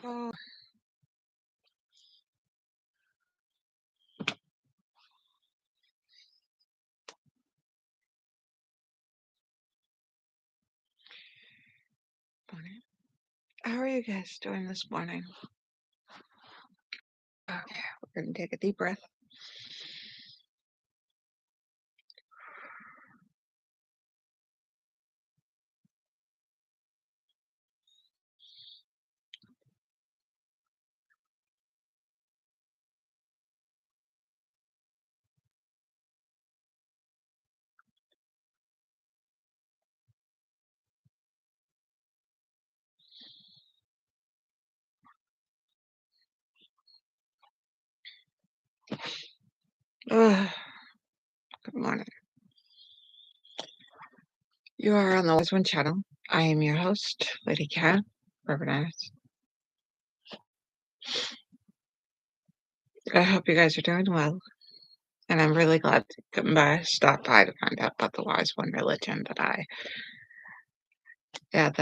Oh, morning. How are you guys doing this morning? Okay, we're gonna take a deep breath. Ugh, good morning. You are on the WiseOne channel. I am your host, Lady Cat, Reverend. I hope you guys are doing well, and I'm really glad to come by, stop by to find out about the WiseOne religion that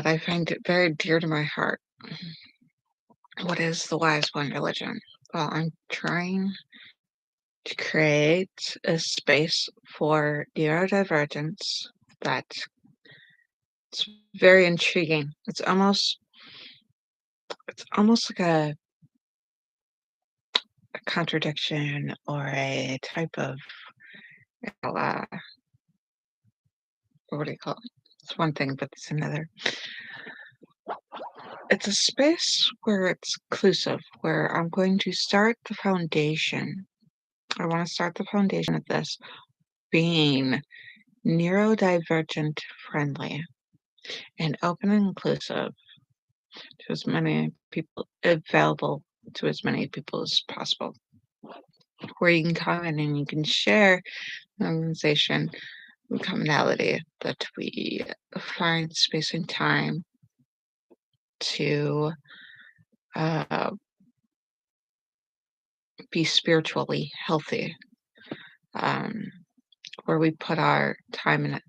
I find it very dear to my heart. What is the WiseOne religion? Well, I'm trying to create a space for neurodivergence that's very intriguing. It's almost like a contradiction or a type of uh, what do you call it? It's one thing, but it's another. It's a space where it's inclusive, where I'm going to start the foundation. I want to start the foundation of this being neurodivergent friendly and open and inclusive to as many people available to as many people as possible. Where you can come in and you can share an organization and commonality that we find space and time to uh, be spiritually healthy, um, where we put our time and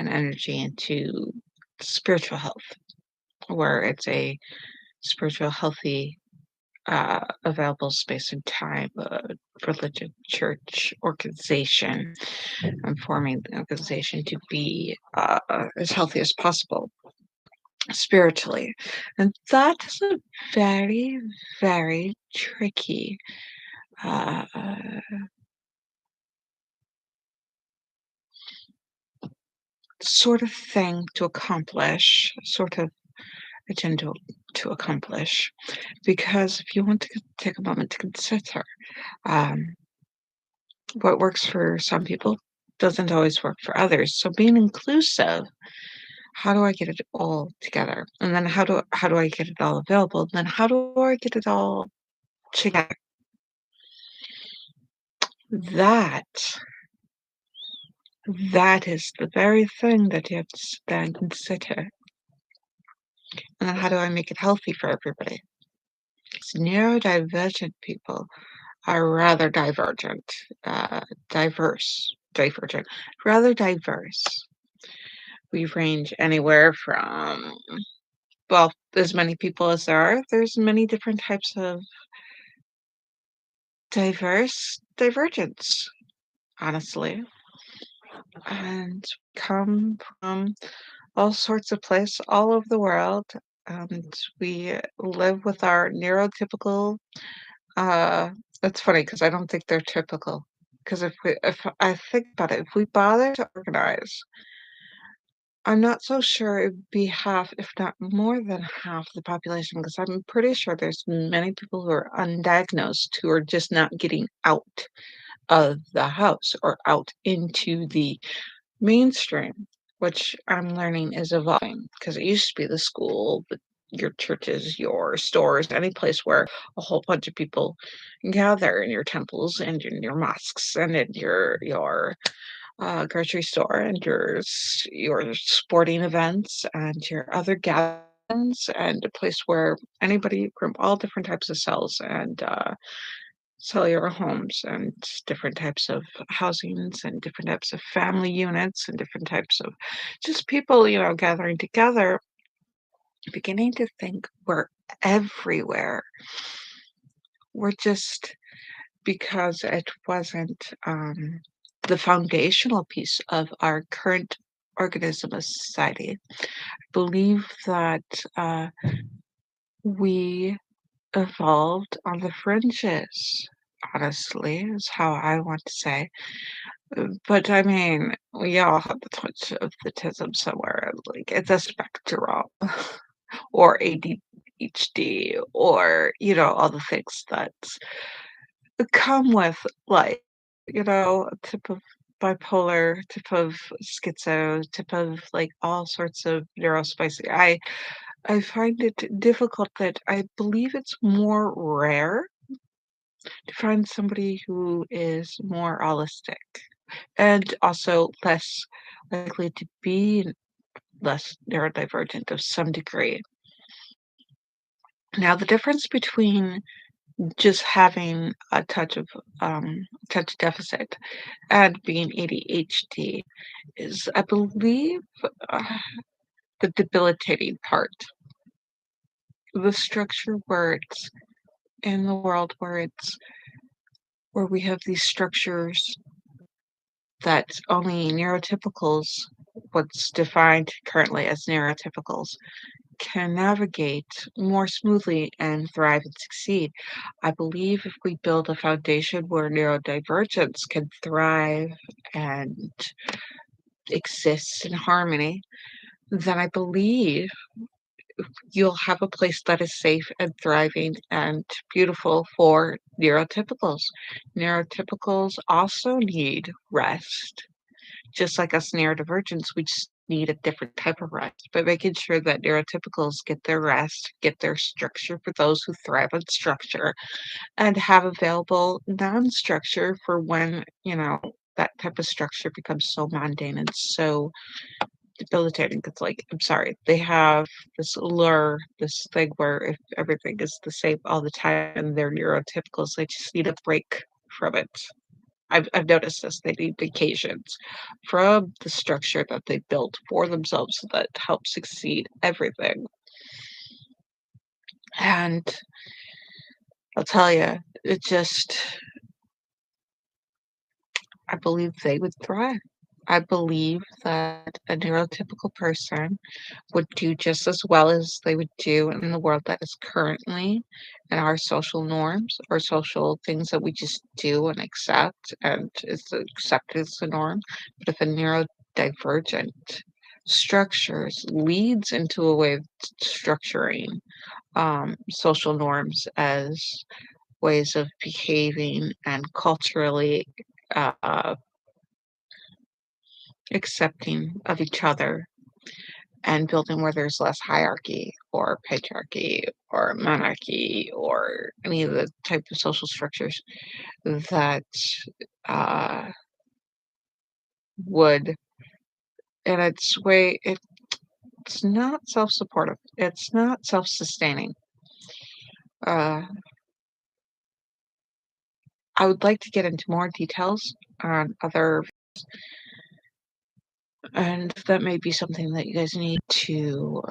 energy into spiritual health, where it's a spiritual healthy available space and time, religion, church, organization. I'm forming the organization to be as healthy as possible spiritually. And that is a very, very tricky uh, sort of thing to accomplish, sort of agenda to accomplish. Because if you want to take a moment to consider um, what works for some people doesn't always work for others. So being inclusive, how do I get it all together? And then how do I get it all available? And then how do I get it all together? That that is the very thing that you have to sit there and consider. And then how do I make it healthy for everybody? Because neurodivergent people are rather divergent, divergent, rather diverse. We range anywhere from, well, as many people as there are, there's many different types of divergence, honestly, and come from all sorts of places all over the world. And we live with our neurotypical. Uh, it's funny because I don't think they're typical. Because if I think about it, if we bother to organize, I'm not so sure it would be half, if not more than half the population. Because I'm pretty sure there's many people who are undiagnosed who are just not getting out of the house or out into the mainstream, which I'm learning is evolving because it used to be the school, your churches, your stores, any place where a whole bunch of people gather in your temples and in your mosques and in your grocery store and your sporting events and your other gatherings and a place where anybody from all different types of cells and cellular homes and different types of housings and different types of family units and different types of just people, gathering together beginning to think we're everywhere. We're just because it wasn't the foundational piece of our current organism as society. Believe that we evolved on the fringes, honestly, is how I want to say. But I mean, we all have the touch of autism somewhere. Like it's a spectrum, or ADHD, or all the things that come with life. A tip of bipolar, tip of schizo, tip of like all sorts of neurospicy. I find it difficult that I believe it's more rare to find somebody who is more holistic and also less likely to be less neurodivergent of some degree. Now, the difference between just having a touch deficit and being ADHD is, I believe, uh, the debilitating part. The structure where it's in the world where we have these structures that only neurotypicals, what's defined currently as neurotypicals, can navigate more smoothly and thrive and succeed. I believe if we build a foundation where neurodivergence can thrive and exist in harmony, then I believe you'll have a place that is safe and thriving and beautiful for neurotypicals. Neurotypicals also need rest. Just like us neurodivergents, we just need a different type of rest. But making sure that neurotypicals get their rest, get their structure for those who thrive on structure, and have available non-structure for when, that type of structure becomes so mundane and so debilitating. It's like, I'm sorry, they have this lure, this thing where if everything is the same all the time and they're neurotypicals, they just need a break from it. I've noticed this. They need vacations from the structure that they built for themselves that helps succeed everything. And I'll tell you, it just, I believe they would thrive. I believe that a neurotypical person would do just as well as they would do in the world that is currently in our social norms or social things that we just do and accept and is accepted as the norm. But if a neurodivergent structures leads into a way of structuring social norms as ways of behaving and culturally uh, accepting of each other and building where there's less hierarchy or patriarchy or monarchy or any of the type of social structures that uh, would, in its way, it's not self-supportive. It's not self-sustaining. Uh, I would like to get into more details on other, and that may be something that you guys need to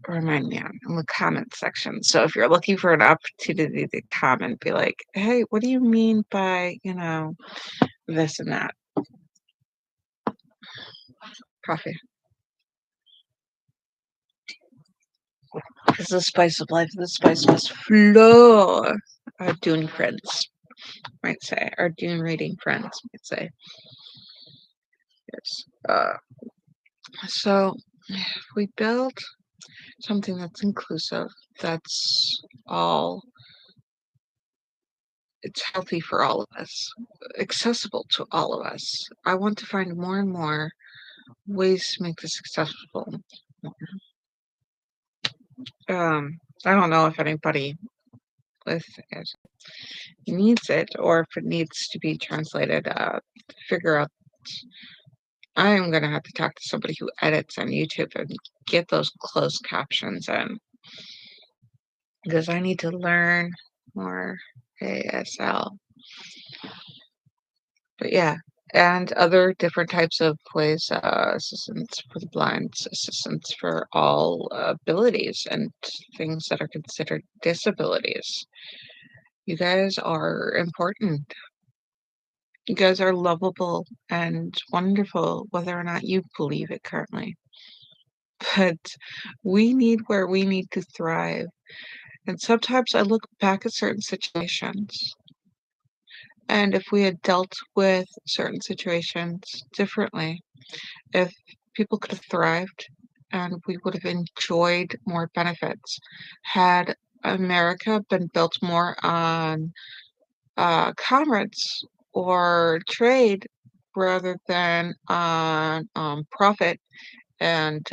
remind me on in the comment section. So if you're looking for an opportunity to comment, be like, hey, what do you mean by, this and that? Coffee. This is the spice of life. The spice must flow. Our Dune friends might say. Our Dune reading friends might say. Yes. So if we build something that's inclusive, that's all, it's healthy for all of us, accessible to all of us. I want to find more and more ways to make this accessible. I don't know if anybody with it needs it or if it needs to be translated. Figure out. I am gonna have to talk to somebody who edits on YouTube and get those closed captions in because I need to learn more ASL. But yeah, and other different types of police assistance for the blind, assistance for all abilities and things that are considered disabilities. You guys are important. You guys are lovable and wonderful, whether or not you believe it currently. But we need where we need to thrive. And sometimes I look back at certain situations, and if we had dealt with certain situations differently, if people could have thrived and we would have enjoyed more benefits, had America been built more on commerce or trade rather than on profit and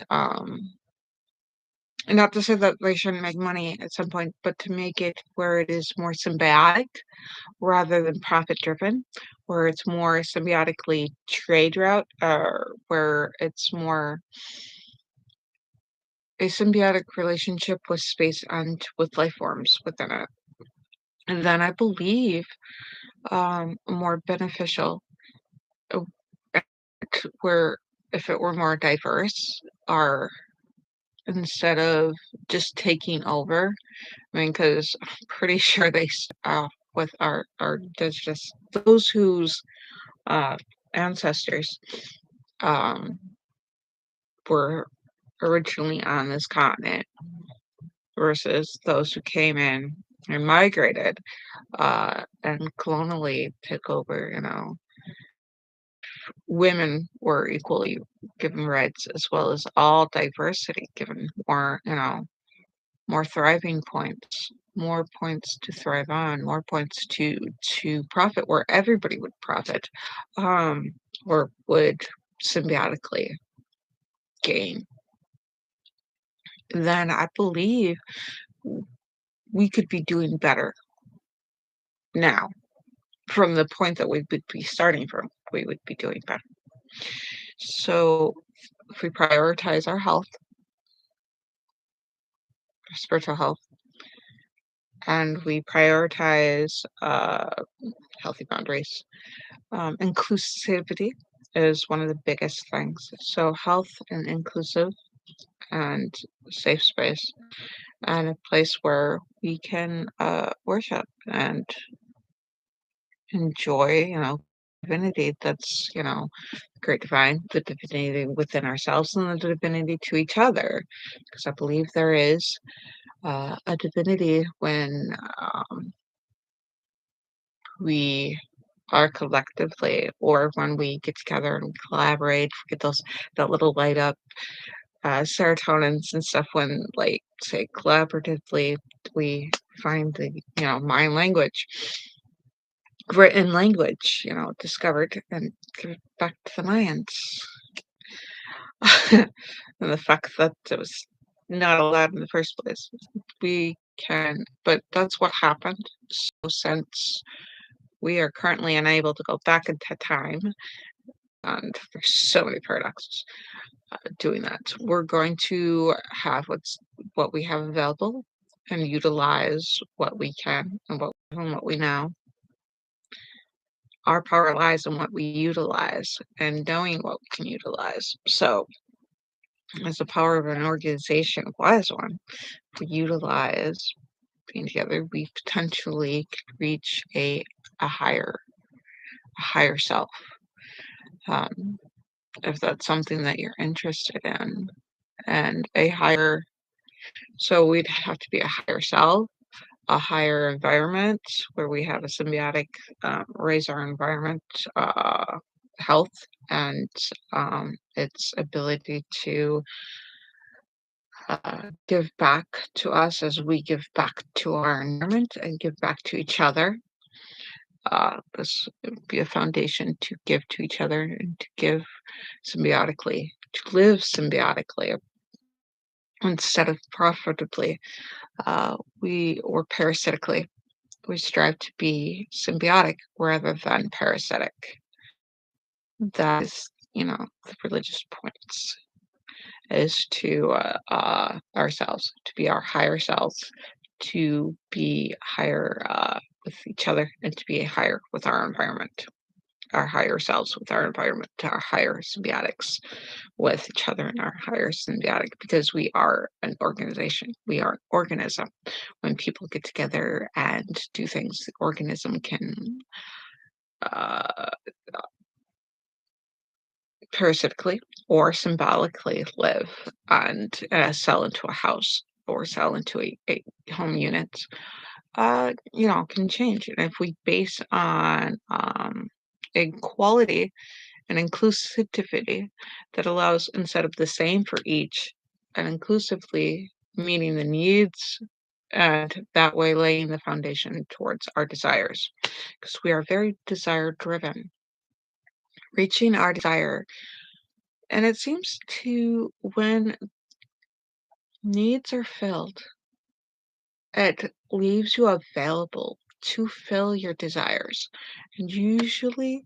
not to say that they shouldn't make money at some point, but to make it where it is more symbiotic rather than profit driven, where it's more symbiotically trade route, or where it's more a symbiotic relationship with space and with life forms within it. And then I believe more beneficial, uh, where if it were more diverse, or instead of just taking over. I mean, because I'm pretty sure they with our indigenous, those whose uh, ancestors um, were originally on this continent versus those who came in and migrated and colonially took over. Women were equally given rights as well as all diversity given more thriving points, more points to thrive on, more points to profit where everybody would profit, um, or would symbiotically gain. Then I believe we could be doing better now. From the point that we would be starting from, we would be doing better. So if we prioritize our health, our spiritual health, and we prioritize healthy boundaries, inclusivity is one of the biggest things. So health and inclusive and safe space and a place where we can worship and enjoy, divinity that's, great divine, the divinity within ourselves and the divinity to each other. Because I believe there is a divinity when we are collectively or when we get together and we collaborate, get that little light up serotonins and stuff when, like, say, collaboratively we find the, mind language, written language, discovered and give it back to the Mayans. And the fact that it was not allowed in the first place. We can, but that's what happened. So since we are currently unable to go back into time, and there's so many paradoxes doing that. We're going to have what we have available and utilize what we can and what we know. Our power lies in what we utilize and knowing what we can utilize. So, as the power of an organization, WiseOne, we utilize being together, we potentially could reach a higher self. Um, if that's something that you're interested in, and so we'd have to be a higher self, a higher environment where we have a symbiotic, raise our environment health and its ability to give back to us as we give back to our environment and give back to each other. This would be a foundation to give to each other and to give symbiotically, to live symbiotically instead of profitably. Or parasitically. We strive to be symbiotic rather than parasitic. That is, the religious points is to ourselves, to be our higher selves, to be higher with each other, and to be higher with our environment. our higher selves with our environment, to our higher symbiotics with each other and our higher symbiotic, because we are an organization. We are an organism. When people get together and do things, the organism can uh, parasitically or symbolically live and sell into a house or sell into a home unit, can change. And if we base on equality and inclusivity that allows, instead of the same for each, and inclusively meeting the needs, and that way laying the foundation towards our desires, because we are very desire driven, reaching our desire. And it seems to, when needs are filled, it leaves you available to fill your desires. And usually,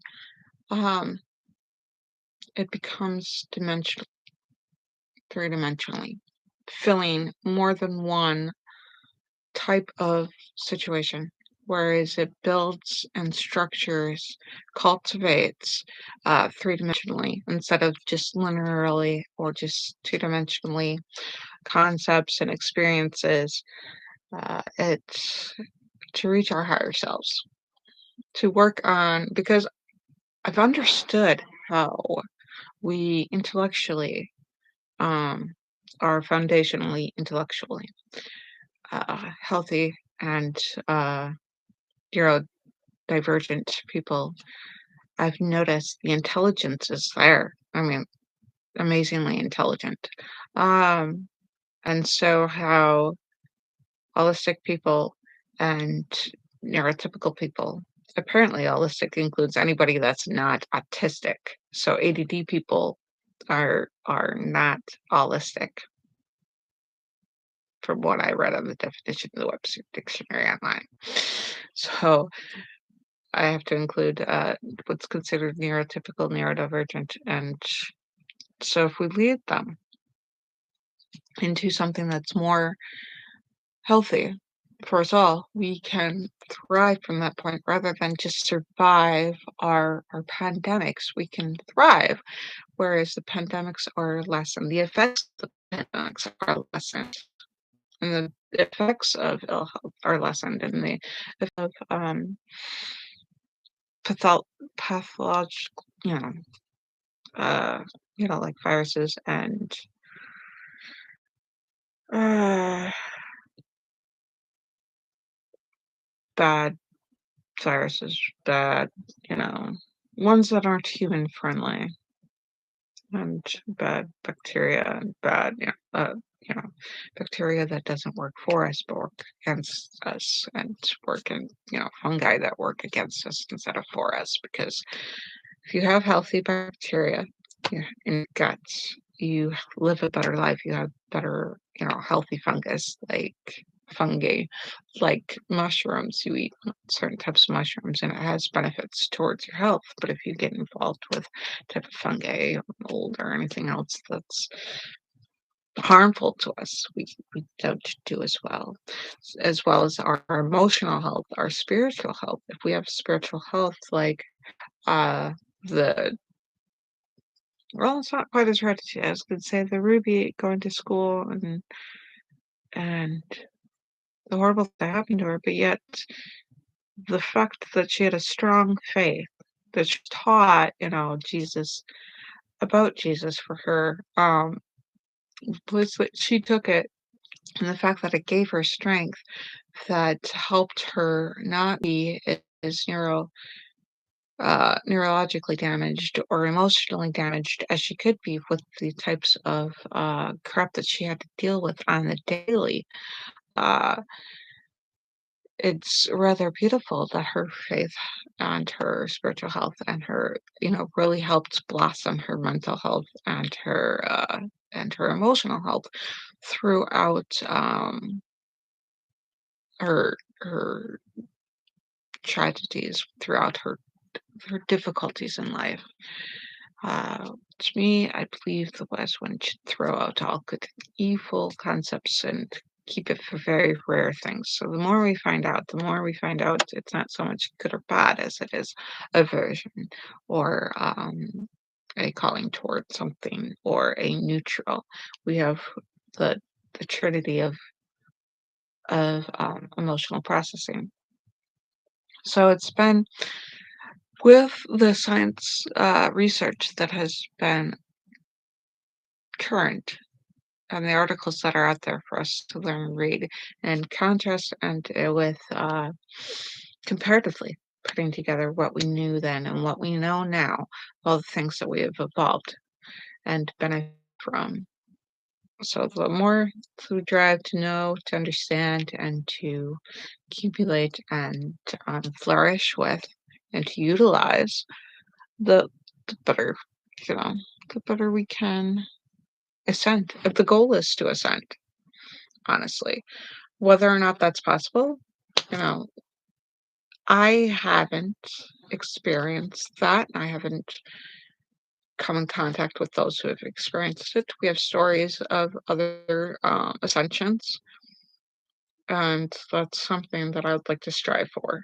um, it becomes dimensional, three-dimensionally, filling more than one type of situation, whereas it builds and structures, cultivates three-dimensionally instead of just linearly or just two-dimensionally concepts and experiences. It's to reach our higher selves, to work on, because I've understood how we intellectually are foundationally intellectually healthy and uh, neurodivergent people. I've noticed the intelligence is there. I mean, amazingly intelligent. Um, and so how holistic people and neurotypical people, apparently holistic includes anybody that's not autistic. So ADD people are not holistic, from what I read on the definition of the Webster Dictionary online. So I have to include what's considered neurotypical, neurodivergent, and so if we lead them into something that's more healthy for us all, we can thrive from that point rather than just survive our pandemics. We can thrive, whereas the pandemics are lessened. The effects of the pandemics are lessened, and the effects of ill health are lessened, and the effects of patho- pathological, uh, like viruses and uh, bad viruses, bad, you know, ones that aren't human friendly, and bad bacteria and bad, you know, bacteria that doesn't work for us but work against us, and work in, fungi that work against us instead of for us. Because if you have healthy bacteria, in your guts, you live a better life. You have better, healthy fungus, like fungi, like mushrooms. You eat certain types of mushrooms, and it has benefits towards your health. But if you get involved with type of fungi or mold or anything else that's harmful to us, we don't do as well as our emotional health, our spiritual health. If we have spiritual health, like uh the well, it's not quite as red as I was gonna say the Ruby going to school and the horrible thing that happened to her, but yet the fact that she had a strong faith, that she taught, about Jesus for her, was that she took it, and the fact that it gave her strength that helped her not be as neurologically damaged or emotionally damaged as she could be with the types of crap that she had to deal with on the daily. Uh, it's rather beautiful that her faith and her spiritual health and her, really helped blossom her mental health and her emotional health throughout her tragedies, throughout her difficulties in life. To me, I believe the West One should throw out all good and evil concepts and keep it for very rare things. So the more we find out, the more we find out it's not so much good or bad as it is aversion or a calling towards something or a neutral. We have the the trinity of emotional processing. So it's been with the science research that has been current and the articles that are out there for us to learn and read and contrast and with comparatively putting together what we knew then and what we know now, all the things that we have evolved and benefit from. So the more to drive to know, to understand, and to accumulate and flourish with, and to utilize, the, the better, you know, the better we can ascend. If the goal is to ascend, honestly, whether or not that's possible, you know, I haven't experienced that. I haven't come in contact with those who have experienced it. We have stories of other ascensions, and that's something that I would like to strive for,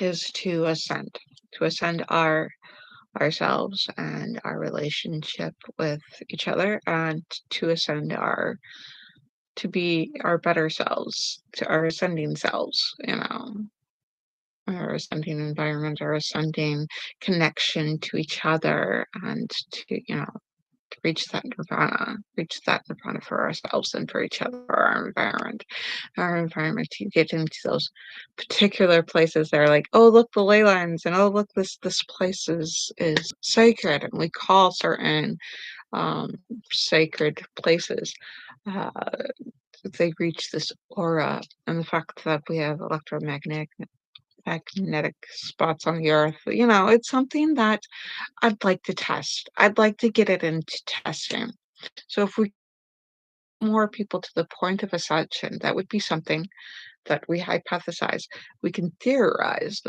is to ascend ourselves and our relationship with each other, and to ascend our to be our better selves, to our ascending selves, our ascending environment, our ascending connection to each other, and to reach that nirvana for ourselves and for each other, for our environment to get into those particular places that are like, oh look, the ley lines, and oh look, this place is sacred, and we call certain um, sacred places. Uh, they reach this aura, and the fact that we have magnetic spots on the earth, it's something that I'd like to test. I'd like to get it into testing. So if we more people to the point of ascension, that would be something that we hypothesize. We can theorize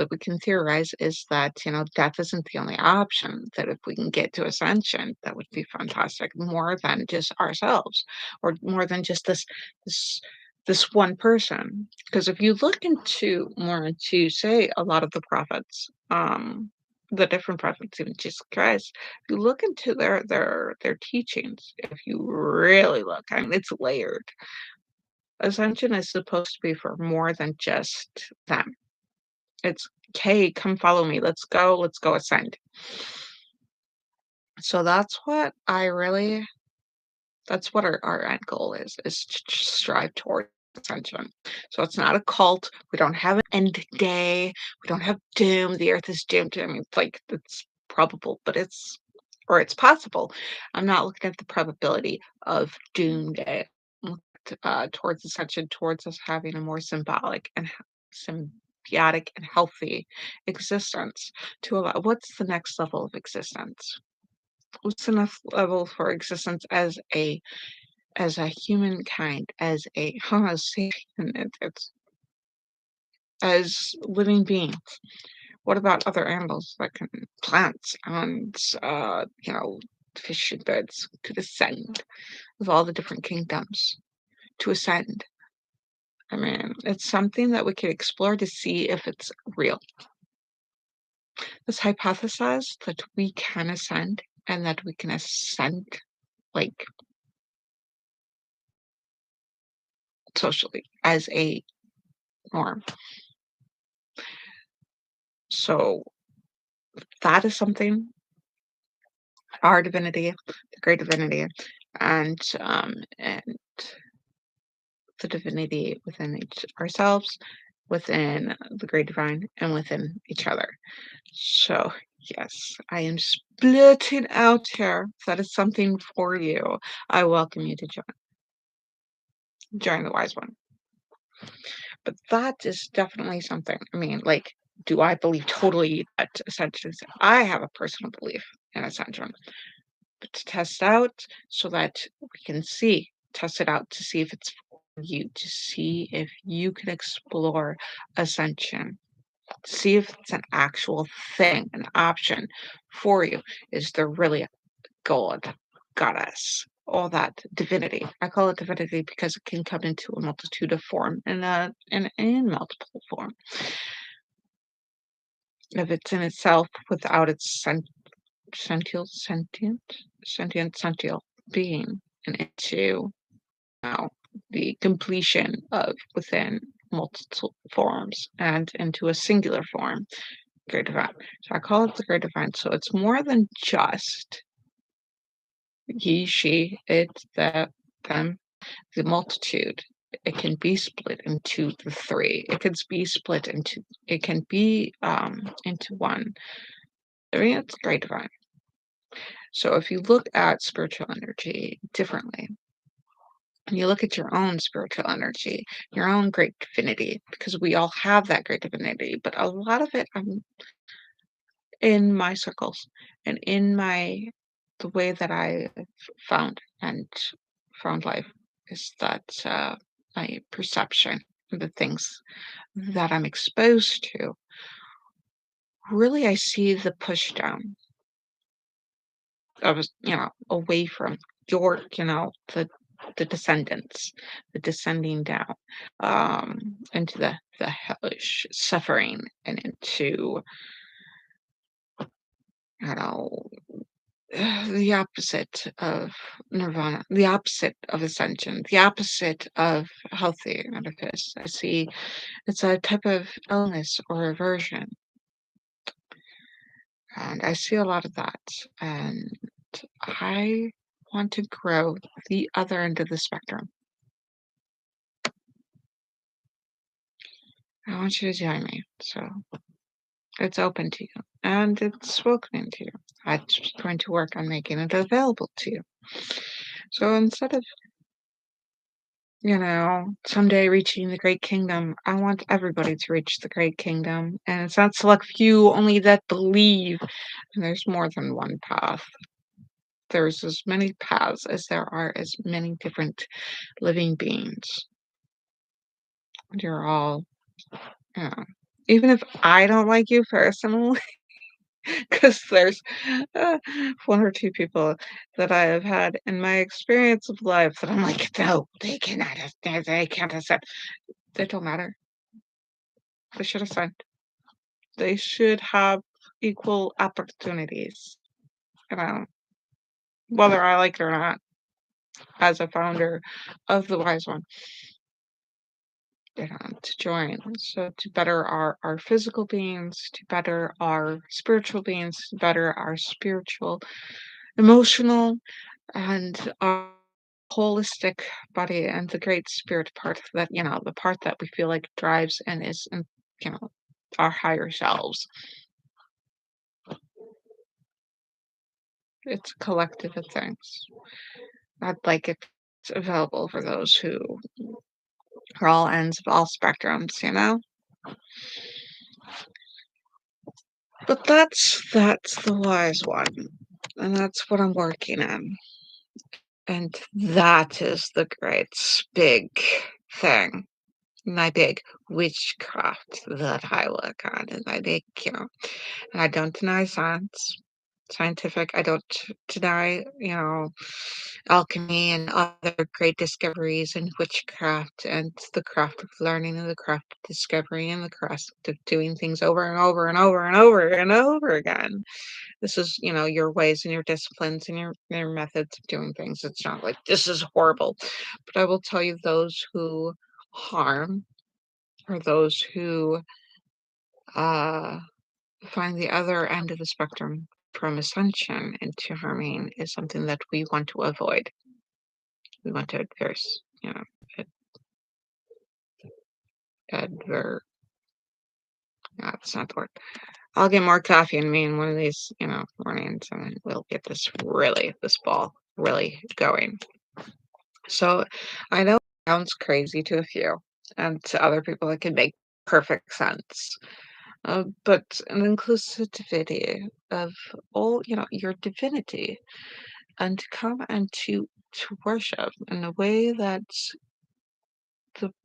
is that, death isn't the only option, that if we can get to ascension, that would be fantastic, more than just ourselves, or more than just this this one person. Because if you look into, say, a lot of the prophets, the different prophets, even Jesus Christ, if you look into their teachings, if you really look, I mean, it's layered. Ascension is supposed to be for more than just them. It's, "Hey, come follow me. Let's go ascend." So that's what our end goal is to strive toward ascension. So it's not a cult. We don't have an end day. We don't have doom. The earth is doomed. I mean, like, it's probable, but it's possible. I'm not looking at the probability of doomsday. I'm looking towards ascension, towards us having a more symbolic and symbiotic and healthy existence. To allow, what's the next level of existence? What's the next level for existence as a humankind, as a Homo sapien, as living beings? What about other animals that can plants and fish and birds could ascend, of all the different kingdoms to ascend? I mean, it's something that we could explore to see if it's real. Let's hypothesize that we can ascend, and that we can ascend, like, socially as a norm. So that is something, our divinity, the great divinity, and the divinity within ourselves, within the great divine, and within each other. So, yes, I am splitting out here. If that is something for you, I welcome you to join the Wise One. But that is definitely something. I mean, like, do I believe totally that ascension is? I have a personal belief in ascension, but to test out so that we can test it out to see if it's for you, to see if you can explore ascension, see if it's an actual thing, an option for you. Is there really a god, goddess, all that divinity. I call it divinity because it can come into a multitude of form and in multiple form. If it's in itself without its sentient, sentient being, and into now the completion of within multiple forms and into a singular form, great divine. So I call it the great divine. So it's more than just he, she, it, them, the multitude. It can be split into the three. It can be into one. I mean, it's great divine. So if you look at spiritual energy differently, and you look at your own spiritual energy, your own great divinity, because we all have that great divinity, but a lot of it in my circles and in the way that I found and found life is that my perception, the things that I'm exposed to, really I see the push down of, away from the descendants, the descending down, into the hellish suffering and into, you know, the opposite of nirvana, the opposite of ascension, the opposite of healthy manifest. I see it's a type of illness or aversion, and I see a lot of that. And I want to grow the other end of the spectrum. I want you to join me. So it's open to you and it's welcoming to you. I'm just going to work on making it available to you. So instead of, someday reaching the great kingdom, I want everybody to reach the great kingdom. And it's not select few only that believe. And there's more than one path. There's as many paths as there are as many different living beings. You're all, yeah. Even if I don't like you personally, because there's uh, one or two people that I have had in my experience of life that I'm like, no, they cannot, they can't accept. They don't matter. They should ascend. They should have equal opportunities, you know, whether I like it or not, as a founder of the Wise One, to join. So to better our physical beings, to better our spiritual beings, to better our spiritual, emotional, and our holistic body and the great spirit part that, the part that we feel like drives and is, you know, our higher selves. It's a collective of things. I'd like it available for those who are all ends of all spectrums. But that's the wise one. And that's what I'm working on. And that is the great big thing. My big witchcraft that I work on. And I big, and I don't deny scientific. I don't deny, alchemy and other great discoveries in witchcraft and the craft of learning and the craft of discovery and the craft of doing things over and over and over and over and over again. This is, your ways and your disciplines and your methods of doing things. It's not like this is horrible. But I will tell you, those who harm or those who uh find the other end of the spectrum from ascension into harming is something that we want to avoid. We want to ad- adver. No, that's not the word. I'll get more coffee in me in one of these, mornings, and then we'll get this ball really going. So I know it sounds crazy to a few, and to other people it can make perfect sense. But an inclusivity of all, your divinity, and to come and to worship in a way that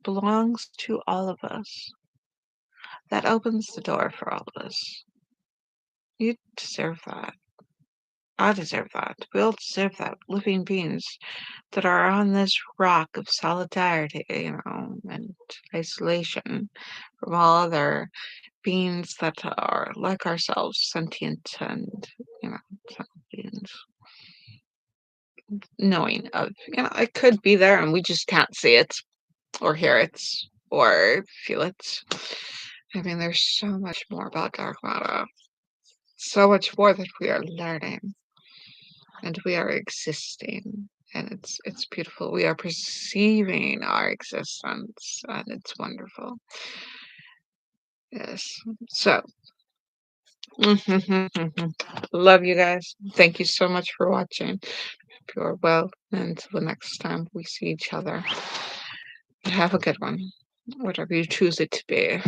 belongs to all of us, that opens the door for all of us. You deserve that. I deserve that. We all deserve that. Living beings that are on this rock of solidarity, and isolation from all other beings that are like ourselves, sentient and, you know, beings, knowing of, it could be there and we just can't see it or hear it or feel it. I mean, there's so much more about dark matter, so much more that we are learning and we are existing. And it's beautiful. We are perceiving our existence, and it's wonderful. Yes. So, love you guys. Thank you so much for watching. Hope you are well. And until the next time we see each other, have a good one, whatever you choose it to be.